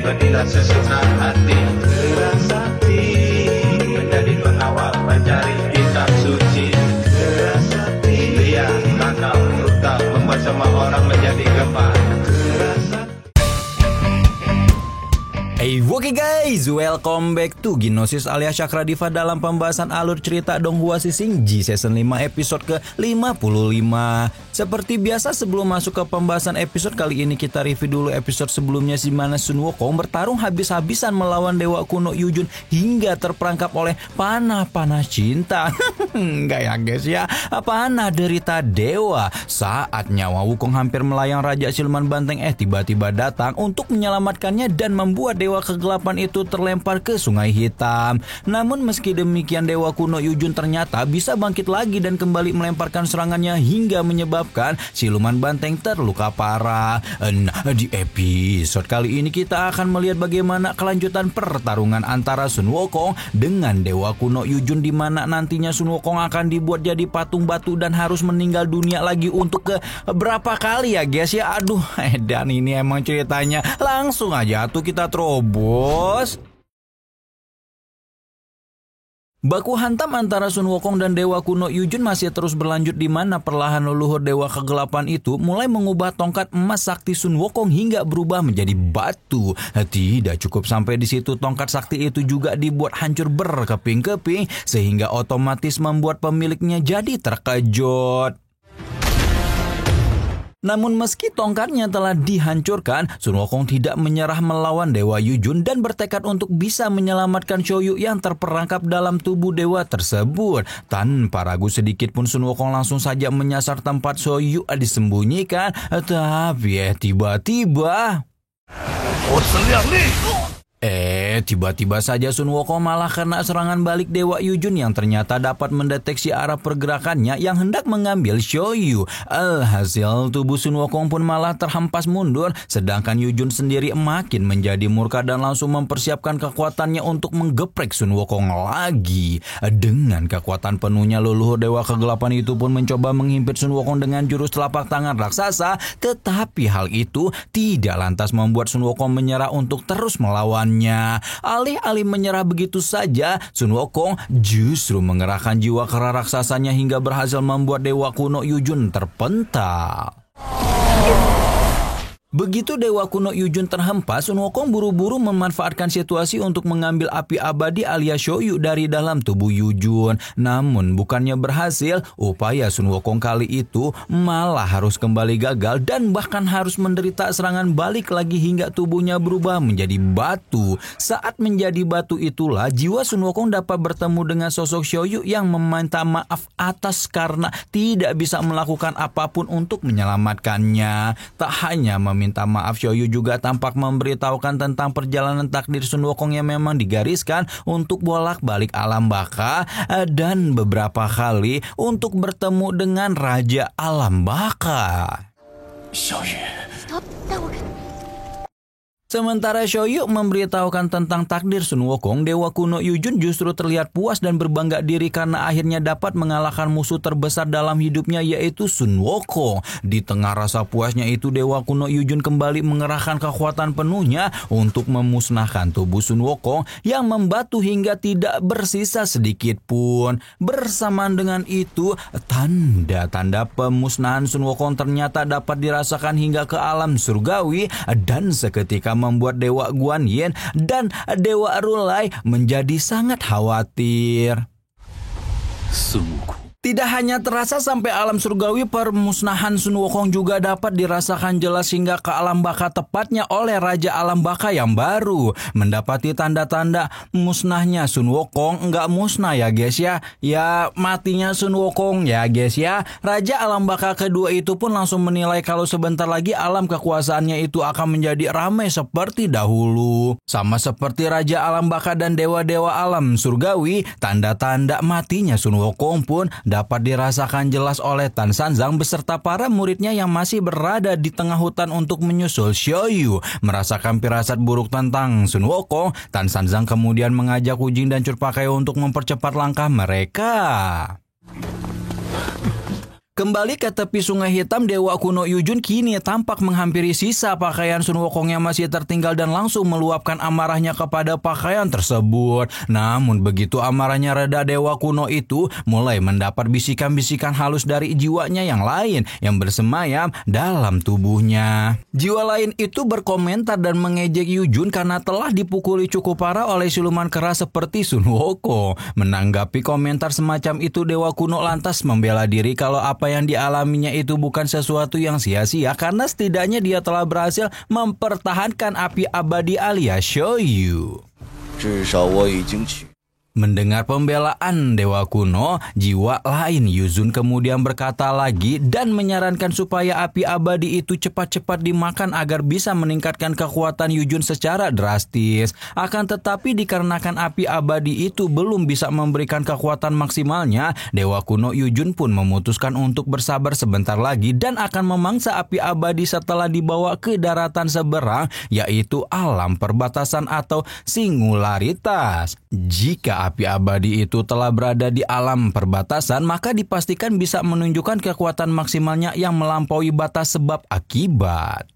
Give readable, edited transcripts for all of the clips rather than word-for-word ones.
berilah sesunat hati. Gerak sakti menjadi pengawal mencari kitab suci. Gerak sakti lihat nakal brutal membuat semua orang menjadi gempar. Hey, oke guys, welcome back to Gnosis alias Cakra Diva dalam pembahasan alur cerita Donghua Sising G Season 5 episode ke-55. Seperti biasa sebelum masuk ke pembahasan episode kali ini kita review dulu episode sebelumnya di mana Sun Wukong bertarung habis-habisan melawan Dewa Kuno Yujun hingga terperangkap oleh panah cinta. Enggak ya guys ya, panah derita dewa. Saat nyawa Wukong hampir melayang, Raja Siluman Banteng tiba-tiba datang untuk menyelamatkannya dan membuat Dewa Kegelapan itu terlempar ke Sungai Hitam. Namun meski demikian Dewa Kuno Yujun ternyata bisa bangkit lagi dan kembali melemparkan serangannya hingga menyebabkan Siluman Banteng terluka parah. Nah, di episode kali ini kita akan melihat bagaimana kelanjutan pertarungan antara Sun Wukong dengan Dewa Kuno Yujun, di mana nantinya Sun Wukong akan dibuat jadi patung batu dan harus meninggal dunia lagi untuk ke berapa kali ya guys ya. Aduh, dan ini emang ceritanya langsung aja tuh kita bos. Baku hantam antara Sun Wukong dan Dewa Kuno Yujun masih terus berlanjut, di mana perlahan leluhur Dewa Kegelapan itu mulai mengubah tongkat emas sakti Sun Wukong hingga berubah menjadi batu. Tidak cukup sampai di situ, tongkat sakti itu juga dibuat hancur berkeping-keping sehingga otomatis membuat pemiliknya jadi terkejut. Namun meski tongkatnya telah dihancurkan, Sun Wukong tidak menyerah melawan Dewa Yujun dan bertekad untuk bisa menyelamatkan Xiaoyu yang terperangkap dalam tubuh dewa tersebut. Tanpa ragu sedikit pun Sun Wukong langsung saja menyasar tempat Xiaoyu disembunyikan. Tapi tiba-tiba tiba-tiba saja Sun Wukong malah kena serangan balik Dewa Yujun yang ternyata dapat mendeteksi arah pergerakannya yang hendak mengambil Xiaoyu. Alhasil tubuh Sun Wukong pun malah terhempas mundur, sedangkan Yujun sendiri makin menjadi murka dan langsung mempersiapkan kekuatannya untuk menggeprek Sun Wukong lagi. Dengan kekuatan penuhnya, leluhur Dewa Kegelapan itu pun mencoba menghimpit Sun Wukong dengan jurus telapak tangan raksasa, tetapi hal itu tidak lantas membuat Sun Wukong menyerah untuk terus melawannya. Alih-alih menyerah begitu saja, Sun Wukong justru mengerahkan jiwa kera raksasanya hingga berhasil membuat Dewa Kuno Yujun terpental. Begitu Dewa Kuno Yujun terhempas, Sun Wukong buru-buru memanfaatkan situasi untuk mengambil api abadi alias Xiaoyu dari dalam tubuh Yujun. Namun bukannya berhasil, upaya Sun Wukong kali itu malah harus kembali gagal dan bahkan harus menderita serangan balik lagi hingga tubuhnya berubah menjadi batu. Saat menjadi batu itulah jiwa Sun Wukong dapat bertemu dengan sosok Xiaoyu yang meminta maaf atas karena tidak bisa melakukan apapun untuk menyelamatkannya. Tak hanya meminta maaf, Xiaoyu juga tampak memberitahukan tentang perjalanan takdir Sun Wukong yang memang digariskan untuk bolak-balik alam baka dan beberapa kali untuk bertemu dengan Raja Alam Baka. Sementara Xiaoyu memberitahukan tentang takdir Sun Wukong, Dewa Kuno Yujun justru terlihat puas dan berbangga diri karena akhirnya dapat mengalahkan musuh terbesar dalam hidupnya, yaitu Sun Wukong. Di tengah rasa puasnya itu, Dewa Kuno Yujun kembali mengerahkan kekuatan penuhnya untuk memusnahkan tubuh Sun Wukong yang membatu hingga tidak bersisa sedikit pun. Bersamaan dengan itu, tanda-tanda pemusnahan Sun Wukong ternyata dapat dirasakan hingga ke alam surgawi dan seketika membuat Dewa Guan Yin dan Dewa Rulai menjadi sangat khawatir. Tidak hanya terasa sampai alam surgawi, permusnahan Sun Wukong juga dapat dirasakan jelas hingga ke alam baka, tepatnya oleh Raja Alam Baka yang baru. Mendapati tanda-tanda musnahnya Sun Wukong, enggak musnah ya guys ya, ya matinya Sun Wukong ya guys ya. Raja Alam Baka kedua itu pun langsung menilai kalau sebentar lagi alam kekuasaannya itu akan menjadi ramai seperti dahulu. Sama seperti Raja Alam Baka dan dewa-dewa alam surgawi, tanda-tanda matinya Sun Wukong pun dapat dirasakan jelas oleh Tan Sanzang beserta para muridnya yang masih berada di tengah hutan untuk menyusul Xiaoyu. Merasakan firasat buruk tentang Sun Wukong, Tan Sanzang kemudian mengajak Wu Jing dan Curt Pakaian untuk mempercepat langkah mereka. Kembali ke tepi Sungai Hitam, Dewa kuno Yujun kini tampak menghampiri sisa pakaian Sun Wukong yang masih tertinggal dan langsung meluapkan amarahnya kepada pakaian tersebut. Namun begitu amarahnya reda, Dewa kuno itu mulai mendapat bisikan-bisikan halus dari jiwanya yang lain yang bersemayam dalam tubuhnya. Jiwa lain itu berkomentar dan mengejek Yujun karena telah dipukuli cukup parah oleh siluman keras seperti Sun Wukong. Menanggapi komentar semacam itu, Dewa kuno lantas membela diri kalau apa yang dialaminya itu bukan sesuatu yang sia-sia karena setidaknya dia telah berhasil mempertahankan api abadi alias Shoyu. Mendengar pembelaan Dewa kuno, jiwa lain Yuzun kemudian berkata lagi dan menyarankan supaya api abadi itu cepat-cepat dimakan agar bisa meningkatkan kekuatan Yujun secara drastis. Akan tetapi dikarenakan api abadi itu belum bisa memberikan kekuatan maksimalnya, Dewa kuno Yujun pun memutuskan untuk bersabar sebentar lagi dan akan memangsa api abadi setelah dibawa ke daratan seberang, yaitu alam perbatasan atau singularitas. Jika api abadi itu telah berada di alam perbatasan, maka dipastikan bisa menunjukkan kekuatan maksimalnya yang melampaui batas sebab akibat.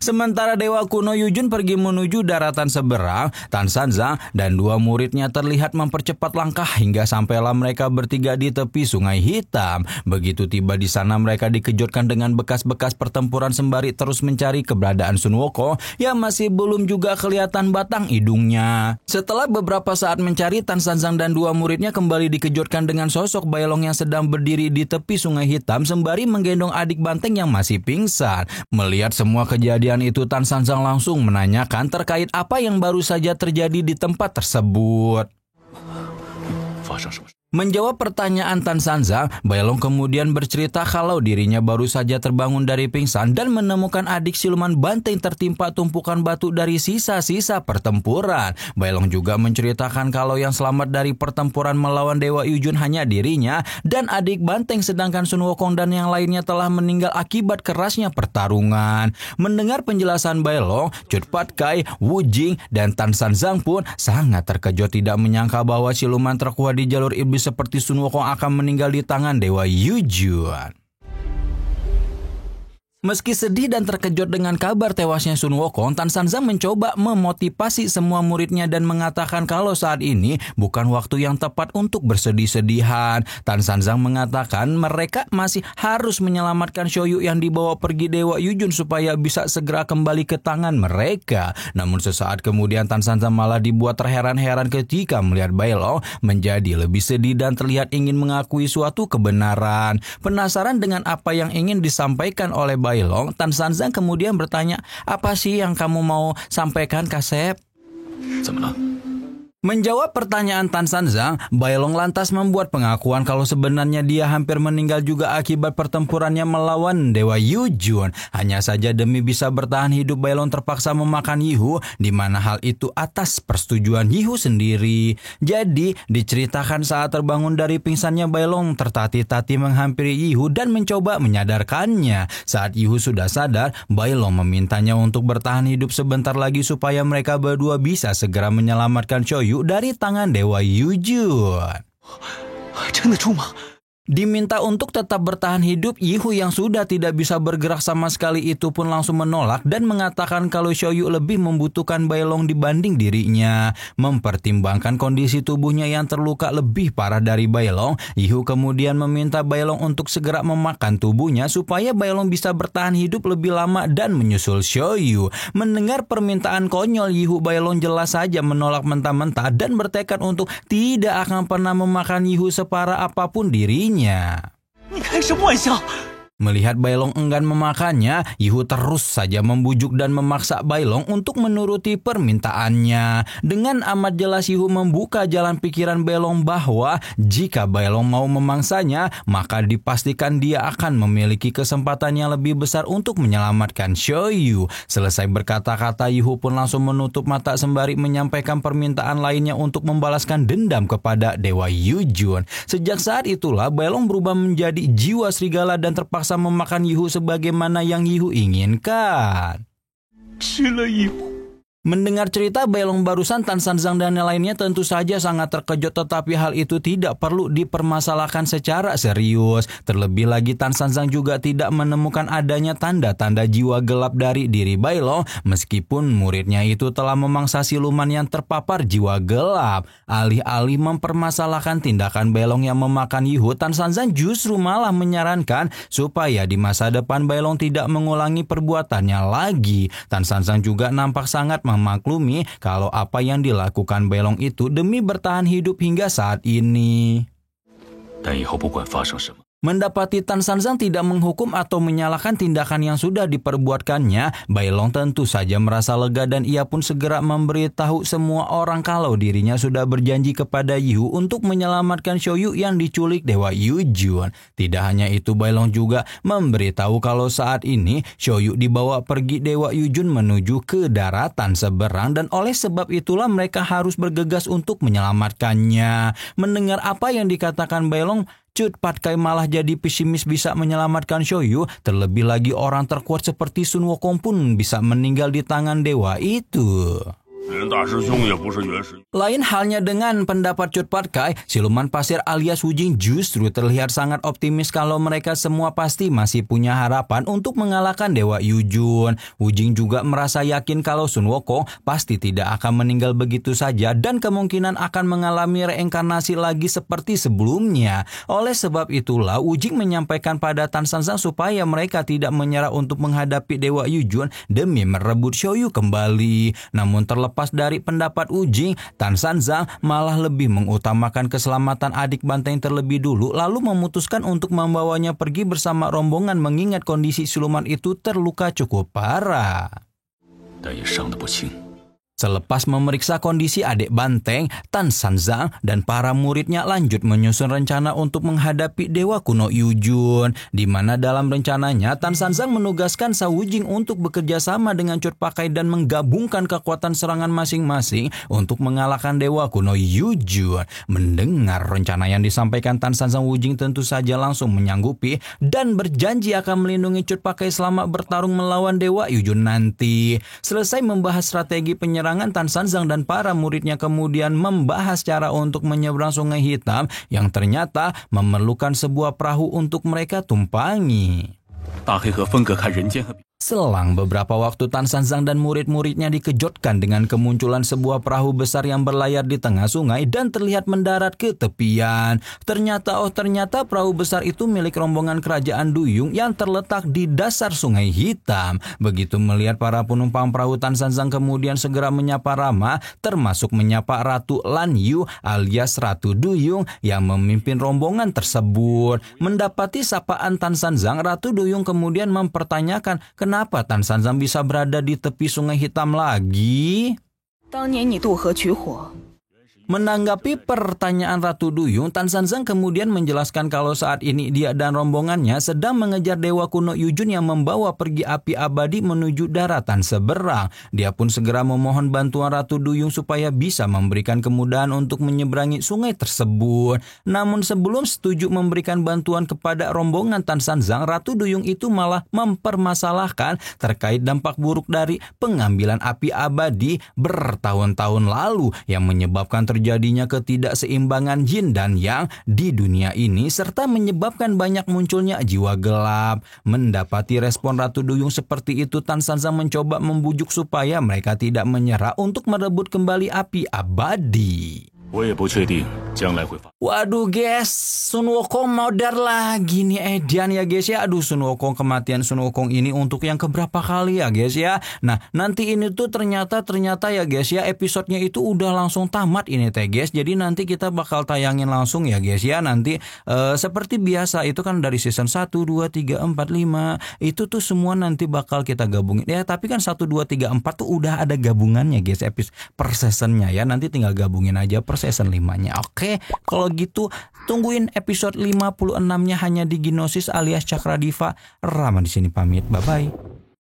Sementara Dewa kuno Yujun pergi menuju daratan seberang, Tan Sanzang dan dua muridnya terlihat mempercepat langkah hingga sampailah mereka bertiga di tepi Sungai Hitam. Begitu tiba di sana, mereka dikejutkan dengan bekas-bekas pertempuran sembari terus mencari keberadaan Sun Wukong yang masih belum juga kelihatan batang hidungnya. Setelah beberapa saat mencari, Tan Sanzang dan dua muridnya kembali dikejutkan dengan sosok Bai Long yang sedang berdiri di tepi Sungai Hitam sembari menggendong adik banteng yang masih pingsan. Melihat semua kejadian itu, Tan Sanzang langsung menanyakan terkait apa yang baru saja terjadi di tempat tersebut. Menjawab pertanyaan Tan Sanzang, Bai Long kemudian bercerita kalau dirinya baru saja terbangun dari pingsan dan menemukan adik siluman banteng tertimpa tumpukan batu dari sisa-sisa pertempuran. Bai Long juga menceritakan kalau yang selamat dari pertempuran melawan Dewa Yujun hanya dirinya dan adik banteng, sedangkan Sun Wukong dan yang lainnya telah meninggal akibat kerasnya pertarungan. Mendengar penjelasan Bai Long, Cut Pat Kai, Wu Jing, dan Tan Sanzang pun sangat terkejut, tidak menyangka bahwa siluman terkuat di jalur iblis seperti Sun Wukong akan meninggal di tangan Dewa Yujun. Meski sedih dan terkejut dengan kabar tewasnya Sun Wukong, Tan Sanzang mencoba memotivasi semua muridnya dan mengatakan kalau saat ini bukan waktu yang tepat untuk bersedih-sedihan. Tan Sanzang mengatakan mereka masih harus menyelamatkan Shoyu yang dibawa pergi Dewa Yujun supaya bisa segera kembali ke tangan mereka. Namun sesaat kemudian Tan Sanzang malah dibuat terheran-heran ketika melihat Bai Long menjadi lebih sedih dan terlihat ingin mengakui suatu kebenaran. Penasaran dengan apa yang ingin disampaikan oleh Bai Long, Tan Sanzang kemudian bertanya, "Apa sih yang kamu mau sampaikan, Kasep?" Menjawab pertanyaan Tan Sanzang, Bai Long lantas membuat pengakuan kalau sebenarnya dia hampir meninggal juga akibat pertempurannya melawan Dewa Yujun. Hanya saja demi bisa bertahan hidup, Bai Long terpaksa memakan Yihu, di mana hal itu atas persetujuan Yihu sendiri. Jadi, diceritakan saat terbangun dari pingsannya, Bai Long tertati-tati menghampiri Yihu dan mencoba menyadarkannya. Saat Yihu sudah sadar, Bai Long memintanya untuk bertahan hidup sebentar lagi supaya mereka berdua bisa segera menyelamatkan Shoyu dari tangan Dewa Yujun. Diminta untuk tetap bertahan hidup, Yihu yang sudah tidak bisa bergerak sama sekali itu pun langsung menolak dan mengatakan kalau Shoyu lebih membutuhkan Bai Long dibanding dirinya. Mempertimbangkan kondisi tubuhnya yang terluka lebih parah dari Bai Long, Yihu kemudian meminta Bai Long untuk segera memakan tubuhnya supaya Bai Long bisa bertahan hidup lebih lama dan menyusul Shoyu. Mendengar permintaan konyol Yihu, Bai Long jelas saja menolak mentah-mentah dan bertekad untuk tidak akan pernah memakan Yihu separah apapun dirinya. Melihat Bai Long enggan memakannya, Yihu terus saja membujuk dan memaksa Bai Long untuk menuruti permintaannya. Dengan amat jelas Yihu membuka jalan pikiran Bai Long bahwa jika Bai Long mau memangsanya, maka dipastikan dia akan memiliki kesempatan yang lebih besar untuk menyelamatkan Shoyu. Selesai berkata-kata, Yihu pun langsung menutup mata sembari menyampaikan permintaan lainnya untuk membalaskan dendam kepada Dewa Yujun. Sejak saat itulah Bai Long berubah menjadi jiwa serigala dan terpaksa memakan Yihu sebagaimana yang Yihu inginkan. Mendengar cerita Bailong barusan, Tan Sanzang dan yang lainnya tentu saja sangat terkejut, tetapi hal itu tidak perlu dipermasalahkan secara serius. Terlebih lagi Tan Sanzang juga tidak menemukan adanya tanda-tanda jiwa gelap dari diri Bailong, meskipun muridnya itu telah memangsa siluman yang terpapar jiwa gelap. Alih-alih mempermasalahkan tindakan Bailong yang memakan Yihu, Tan Sanzang justru malah menyarankan supaya di masa depan Bailong tidak mengulangi perbuatannya lagi. Tan Sanzang juga nampak sangat memaklumi kalau apa yang dilakukan Bailong itu demi bertahan hidup hingga saat ini. Mendapati Tan Sanzang tidak menghukum atau menyalahkan tindakan yang sudah diperbuatkannya, Bailong tentu saja merasa lega dan ia pun segera memberitahu semua orang kalau dirinya sudah berjanji kepada Yihu untuk menyelamatkan Xiaoyu yang diculik Dewa Yujun. Tidak hanya itu, Bailong juga memberitahu kalau saat ini Xiaoyu dibawa pergi Dewa Yujun menuju ke daratan seberang dan oleh sebab itulah mereka harus bergegas untuk menyelamatkannya. Mendengar apa yang dikatakan Bailong, Cut Patkai malah jadi pesimis bisa menyelamatkan Xiaoyu. Terlebih lagi orang terkuat seperti Sun Wukong pun bisa meninggal di tangan dewa itu. Lain halnya dengan pendapat Cut Patkai, siluman pasir alias Wujing justru terlihat sangat optimis kalau mereka semua pasti masih punya harapan untuk mengalahkan Dewa Yujun. Wujing juga merasa yakin kalau Sun Wukong pasti tidak akan meninggal begitu saja dan kemungkinan akan mengalami reinkarnasi lagi seperti sebelumnya. Oleh sebab itulah Wujing menyampaikan pada Tan Sanzang supaya mereka tidak menyerah untuk menghadapi Dewa Yujun demi merebut Xiaoyu kembali. Namun terlepas dari pendapat Wujing, Tan Sanzang malah lebih mengutamakan keselamatan adik banteng terlebih dulu, lalu memutuskan untuk membawanya pergi bersama rombongan mengingat kondisi siluman itu terluka cukup parah. Selepas memeriksa kondisi adik banteng, Tan Sanzang dan para muridnya lanjut menyusun rencana untuk menghadapi Dewa Kuno Yujun, di mana dalam rencananya Tan Sanzang menugaskan Sa Wujing untuk bekerja sama dengan Cut Patkai dan menggabungkan kekuatan serangan masing-masing untuk mengalahkan Dewa Kuno Yujun. Mendengar rencana yang disampaikan Tan Sanzang, Wujing tentu saja langsung menyanggupi dan berjanji akan melindungi Cut Patkai selama bertarung melawan Dewa Yujun nanti. Selesai membahas strategi penyerangan, Tan Sanzang dan para muridnya kemudian membahas cara untuk menyeberang Sungai Hitam yang ternyata memerlukan sebuah perahu untuk mereka tumpangi. Selang beberapa waktu, Tan Sanzang dan murid-muridnya dikejutkan dengan kemunculan sebuah perahu besar yang berlayar di tengah sungai dan terlihat mendarat ke tepian. Ternyata perahu besar itu milik rombongan kerajaan Duyung yang terletak di dasar Sungai Hitam. Begitu melihat para penumpang perahu, Tan Sanzang kemudian segera menyapa ramah, termasuk menyapa Ratu Lan Yu alias Ratu Duyung yang memimpin rombongan tersebut. Mendapati sapaan Tan Sanzang, Ratu Duyung kemudian mempertanyakan kenapa Tan Sanzang bisa berada di tepi Sungai Hitam lagi? Menanggapi pertanyaan Ratu Duyung, Tan Sanzang kemudian menjelaskan kalau saat ini dia dan rombongannya sedang mengejar Dewa Kuno Yujun yang membawa pergi api abadi menuju daratan seberang. Dia pun segera memohon bantuan Ratu Duyung supaya bisa memberikan kemudahan untuk menyeberangi sungai tersebut. Namun sebelum setuju memberikan bantuan kepada rombongan Tan Sanzang, Ratu Duyung itu malah mempermasalahkan terkait dampak buruk dari pengambilan api abadi bertahun-tahun lalu yang menyebabkan terjadinya ketidakseimbangan Yin dan Yang di dunia ini serta menyebabkan banyak munculnya jiwa gelap. Mendapati respon Ratu Duyung seperti itu, Tan Sanzang mencoba membujuk supaya mereka tidak menyerah untuk merebut kembali api abadi. Waduh guys, Sun Wukong modar lagi nih Edian ya guys ya. Aduh, Sun Wukong, kematian Sun Wukong ini untuk yang keberapa kali ya guys ya. Nah nanti ini tuh ternyata ya guys ya, episodenya itu udah langsung tamat ini teh guys. Jadi nanti kita bakal tayangin langsung ya guys ya. Nanti seperti biasa itu kan dari season 1, 2, 3, 4, 5 itu tuh semua nanti bakal kita gabungin ya. Tapi kan 1, 2, 3, 4 tuh udah ada gabungannya guys, episode per seasonnya ya. Nanti tinggal gabungin aja per season 5-nya. Oke, kalau gitu tungguin episode 56-nya hanya di Ginosis alias Cakra Diva. Rama di sini pamit. Bye bye.